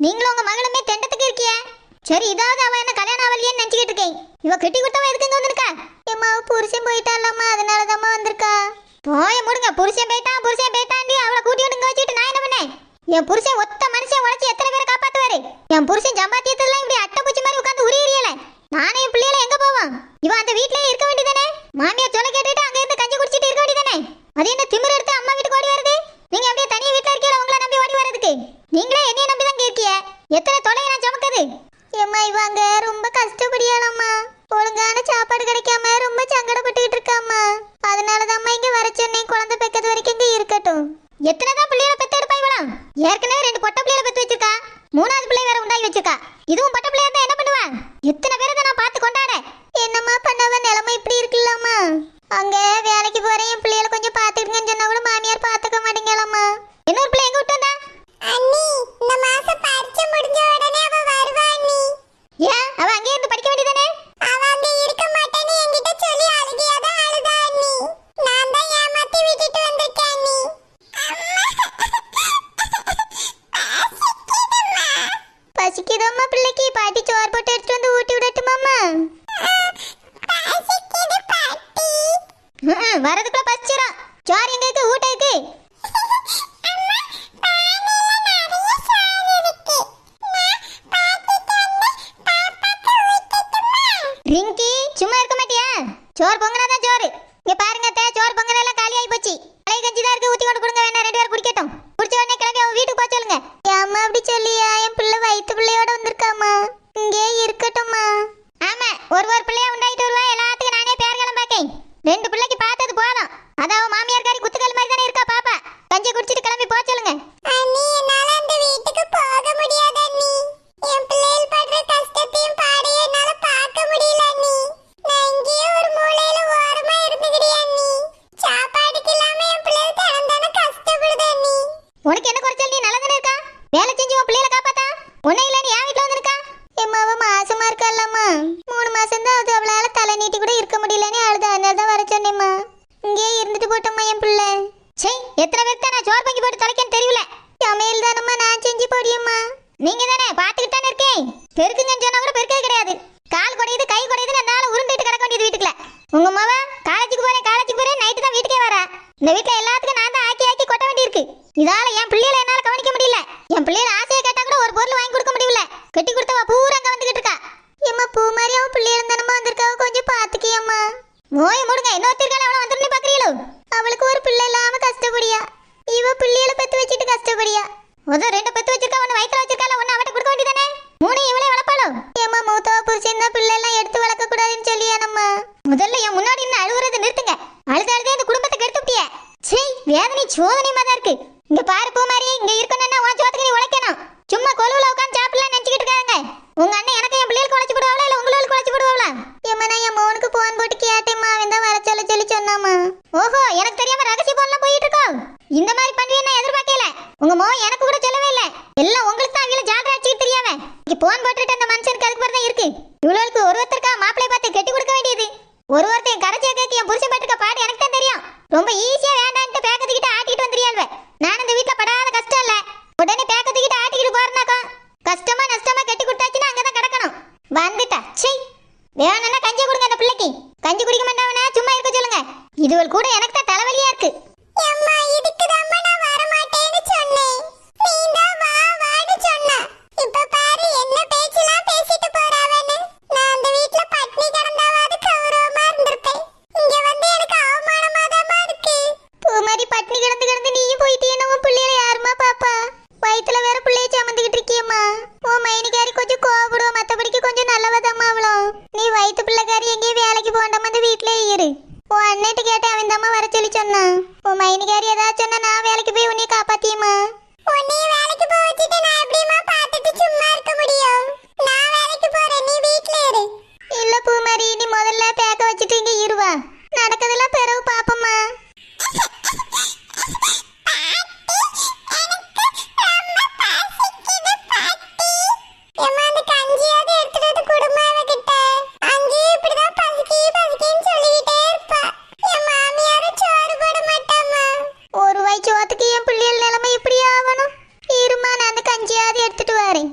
நீங்களும் உங்க மகளுமே தெண்டத்துக்கு இருக்கிய. சரி இதாவது அவ என்ன கல்யாணம் ஆவலையேன்னு நினைச்சிட்டு இருக்கேன். இவ கட்டி கொடுத்தவ எதுக்கு இங்க வந்திருக்கா? ஏம்மா புருஷன் போயிட்டாலம்மா, அதனாலதாம்மா வந்திருக்கா. போய முடுங்க, புருஷன் போயிட்டாண்டி அவளை கூட்டி வந்து இங்க வச்சுட்டு நான் என்ன பண்ணேன்? என் புருஷன் ஒத்த மனுஷன் உழைச்சி எத்தனை பேரை காப்பாத்துவாரு? என் புருஷன் சம்பாத்தியத்துல இப்படி அட்டை பூச்சி மாதிரி உட்காந்து உரியல. நானே என் பிள்ளைகளை எங்க போவான்? இவன் அந்த வீட்லயே இருக்க வேண்டியதானே? மாமியார் சொல்ல கேட்டுட்டு அங்க இருந்து கஞ்சி குடிச்சிட்டு இருக்க வேண்டியதானே? அது என்ன திமிர எடுத்து அம்மா வீட்டுக்கு ஓடி வருது? நீங்க அப்படியே தனியா வீட்டுல இருக்கீங்களா? உங்களை நம்பி ஓடி வரதுக்கு நீங்களே என்னைய நம்பி தான் இருக்கீங்க. எத்தனை தொலையை நான் சுமக்குது? ஏம்மா இவங்க ரொம்ப கஷ்டப்படியாலம்மா. ஒழுங்கான சாப்பாடு கிடைக்காம ரொம்ப சங்கடப்பட்டுக்கிட்டு இருக்காம்மா. அதனாலதான் அம்மா இங்க வர சொன்னேன். குழந்தை பெக்கிறது வரைக்கும் இங்க இருக்கட்டும். எத்தனைதான் பிள்ளைகளை பெத்து எடுப்பா இவளாம்? ஏற்கனவே 2 பொட்டை பிள்ளைகளை பெத்து வச்சிருக்கா. 3வது பிள்ளை வேற உண்டாகி வச்சிருக்கா. இதுவும் பொட்டை பிள்ளையா இருந்தா என்ன பண்ணுவா? எத்தனை பேரை தான் நான் பார்த்து கொண்டாட. என்னம்மா பண்ணவ? நிலைமை இப்படி இருக்குல்லம்மா. அங்க வேலைக்கு போறேன், என் பிள்ளைகளை கொஞ்சம் பாத்துக்கிட்டுங்கன்னு சொன்னா கூட மாமியார் பாத்துக்க மாட்டேங்கலாமா. இன்னொரு பிள்ளை எங்க விட்டு வந்தா? அண்ணி, இந்த மாசம் பரீட்சை முடிஞ்ச உடனே அவ வருவா அண்ணி. ஏன் அவ அங்கே இருந்து படிக்க வேண்டியதானே? அவ அங்க இருக்க மாட்டேன்னு என்கிட்ட சொல்லி அழுகையாதான் அழுதா அண்ணி. நான் தான் ஏமாத்தி விட்டுட்டு வந்திருக்கேன் அண்ணி. பசிக்குதம்மா பிள்ளைக்கு. பாட்டி சோறு போட்டு எடுத்துட்டு வந்து ஊட்டி விடட்டுமாம்மா? பசிக்குது பாட்டி. வரதுக்குள்ள பசிச்சிரும். சோறு எங்க இருக்கு? ஊட்ட இருக்கு. ரிங்கி சும்மா இருக்க மாட்டியா? சோறு பொங்கனாதான் சோறு. இங்க பாருங்க அத்தை, சோறு பொங்கல் எல்லாம் காலி ஆகி போச்சு. பழைய கஞ்சி தான் இருக்கு, ஊத்தி கொண்டு கொடுங்க. வேணா 2 பேரும் குடிக்கட்டும். குடிச்ச உடனே கிளம்பி அவன் வீட்டுக்கு போக சொல்லுங்க. ஏம்மா அப்படி சொல்லியா? என் பிள்ளை வயிற்று பிள்ளையோட வந்திருக்காமா. இங்கே இருக்கட்டும்மா. ஆமா, ஒரு பிள்ளையா உண்டாயிட்டு வருவா. எல்லாத்துக்கும் நானே பேர்களும் பாக்கேன். 2 பிள்ளைக்கு பார்த்தது போதும். அதான் மாமியார்காரி குத்துக்கல் மாதிரி தானே இருக்கா பாப்பா. கஞ்சி குடிச்சிட்டு கிளம்பி போக சொல்லுங்க. அண்ணி, என்னால அந்த வீட்டுக்கு போக முடியாது அண்ணி. என் பிள்ளைகள் படுற கஷ்டத்தையும் பாடையும் என்னால பார்க்க முடியல அண்ணி. நான் இங்கேயே ஒரு மூலையில ஓரமா இருந்துக்கிட்டே அண்ணி. சாப்பாடுக்கு இல்லாம என் பிள்ளைகள் தினம் கஷ்டப்படுது அண்ணி. உனக்கு என்ன குறைச்சல்? நீ நல்லா தானே இருக்கா. வேலை செஞ்சு உன் பிள்ளைகளை காப்பாத்தா. உன்னை இல்லன்னு என் வீட்டுல வந்திருக்கா. எம்மாவ மாசமா இருக்கல்லம்மா. 3 மாசம் தான் அது. அவளால தலை நீட்டி கூட இருக்க முடியலன்னு அழுத. அதனால தான் வர சொன்னேம்மா. இங்கே இருந்துட்டு போட்டோம்மா என் பிள்ளை. சே, எத்தனை பேருக்கு நான் சோறு பங்கி போட்டு தொலைக்கன்னு தெரியல. சமையல் தானம்மா நான் செஞ்சு போடியம்மா. நீங்க தானே பாத்துக்கிட்டு தானே இருக்கேன். பெருக்குங்கன்னு சொன்னா கூட பெருக்கே கிடையாது. கால் குடையுது, கை குடையுதுன்னு என்னால உருண்டுட்டு கிடக்க வேண்டியது வீட்டுக்குள்ள. உங்க அம்மாவ காலேஜுக்கு போறேன் நைட்டு தான் வீட்டுக்கே வரா. இந்த வீட்டுல எல்லாத்துக்கும் நான் தான் ஆக்கி கொட்ட வேண்டியிருக்கு. இதால என் பிள்ளைகளை என்னால கவனிக்க முடியல. என் பிள்ளைகளை ஆசையை கேட்டா கூட ஒரு பொருள் வாங்கி கொடுக்க முடியல. கட்டி கொடுத்தவ பூரா அங்க வந்துகிட்டு இருக்கா. ஏம்மா பூ மாதிரி அவன் பிள்ளைகள் தானம்மா வந்திருக்காவ, கொஞ்சம் பாத்துக்கியம்மா. மோய முடுங்க, இன்னொருத்திருக்கால அவளை வந்துருந்து பாக்குறீங்களோ? அவளுக்கு ஒரு பிள்ளை இல்லாம கஷ்டப்படியா. இவ பிள்ளைகளை பெத்து வச்சுட்டு கஷ்டப்படியா. முதல் 2 பெத்து வச்சிருக்கா, ஒன்னு வயிற்றுல வச்சிருக்கால, ஒன்னு அவட்ட கொடுக்க வேண்டியதானே? 3 இவளே வளர்ப்பாளோ? ஏம்மா மூத்தவ புருஷன் தான் பிள்ளை எல்லாம் எடுத்து வளர்க்க கூடாதுன்னு சொல்லியா நம்ம? முதல்ல என் முன்னாடி இருந்து அழுகுறதை நிறுத்துங்க. அழுது இந்த குடும்பத்தை கெடுத்துட்டிய. சீ, வேதனை சோதனையுமா தான் இருக்கு. இங்க பாரு பூ மாதிரி, இங்க இருக்கணும்னா உன் சோத்துக்கு நீ உழைக்கணும். சும்மா கொலுவுல உட்காந்து சாப்பிடலாம் நினைச்சுக்கிட்டு இருக்காங்க. உங்க அண்ணன் எனக்கு என் பிள்ளைகளுக்கு உழைச்சு போடுவாங்களா இல்ல உங்களுக்கு உழைச்சு போடுவாங்களா? ஏம்மா நான் என் மோனுக்கு போன் போட்டு கேட்டேம்மா. அவன் தான் வர சொல்லி சொன்னாமா. ஓஹோ, எனக்கு தெரியாம ரகசிய போன்லாம் போயிட்டு இருக்கோம். இந்த மாதிரி பண்ணுவீன்னு நான் எதிர்பார்க்கல. உங்க மோன் எனக்கு கூட சொல்லவே இல்லை. எல்லாம் உங்களுக்கு தான் அவங்கள ஜாலரா வச்சுக்கிட்டு தெரியாம இங்க போன் போட்டுட்டு அந்த மனுஷனுக்கு அதுக்கு தான் இருக்கு. இவ்வளவுக்கு ஒருத்தருக்கா மாப்பிள்ளை பார்த்து கட்டி கொடுக்க வேண்டியது. ஒருத்தன் கரைச்சே கேட்க என் புருஷன் பட்டிருக்க பாடு எனக்கு தான் தெரியும். ரொம்ப ஈஸியா வேண்டான்ட்டு பேக்கத்துக்கிட்ட ஆட்டிக்கிட்டு வந்துறியாள்வே. நான் இந்த வீட்டுல படாத கஷ்டம் இல்ல. உடனே பேக்கத்துக்கிட்ட ஆட்டிக்கிட்டு போறனாக்கா கஷ்டமா நஷ்டமா கட்டி கொடுத்தாச்சுன்னா அங்கதான் கிடக்கணும். வந்துட்டா சீ. வேணும்னா கஞ்சி கொடுங்க அந்த பிள்ளைக்கு. கஞ்சி குடிக்க மாட்டாவனா சும்மா இருக்க சொல்லுங்க. இதுவள் கூட எனக்கு தான் தலைவலியா இருக்கு. அம்மா, இதுக்குதாம்மா நான் வர மாட்டேன்னு சொன்னேன். நீதான் வான்னு சொன்ன. இப்ப பாரு என்ன பேச்செல்லாம் பேசிட்டு போறாவன்னு. நான் அந்த வீட்ல பட்னி கிடந்தாவாது கௌரவமா இருந்திருப்பேன். இங்க வந்து எனக்கு அவமானமாதாம்மா இருக்கு. பூ மாதிரி பட்னி கிடந்து நீயும் போயிட்டீன்னு உன் பிள்ளைகளை யாருமா பாப்பா? வயிற்றுல வேற பிள்ளைய சமந்துக்கிட்டு இருக்கியம்மா. உன் மைனிக்காரி கொஞ்சம் கோவப்படுவா, மற்றபடிக்கு கொஞ்சம் நல்லவதாம்மா அவளோ. நீ வயிற்று பிள்ளைக்காரி எங்கேயும் வேலைக்கு போண்டாம அந்த வீட்டிலே இரு. உன் அண்ணன்ட்டு கேட்டேன், அவன் தாம்மா வர சொல்லி சொன்னான். உன் மைனிக்காரி ஏதாச்சும் சொன்னா நான் வேலைக்கு போய் உன்னைய காப்பாத்தியம்மா. உன்னைய வேலைக்கு போக வச்சுட்டு நான் எப்படிமா பார்த்துட்டு சும்மா இருக்க முடியும்? நான் வேலைக்கு போறேன், நீ வீட்ல இரு. இல்ல பூமாரி, நீ முதல்ல பேக்க வச்சுட்டு இங்க இருவா. நடக்கதெல்லாம் பிறகு பாப்பம்மா. ஒரு வாய் சோத்துக்கு என் பிள்ளைகள் நிலைமை இப்படி ஆகணும். இருமா, நான் அந்த கஞ்சியாவது எடுத்துட்டு வரேன்.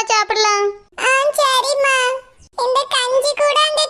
சாப்பிடலாம். சரிம்மா. இந்த கஞ்சி கூட அங்க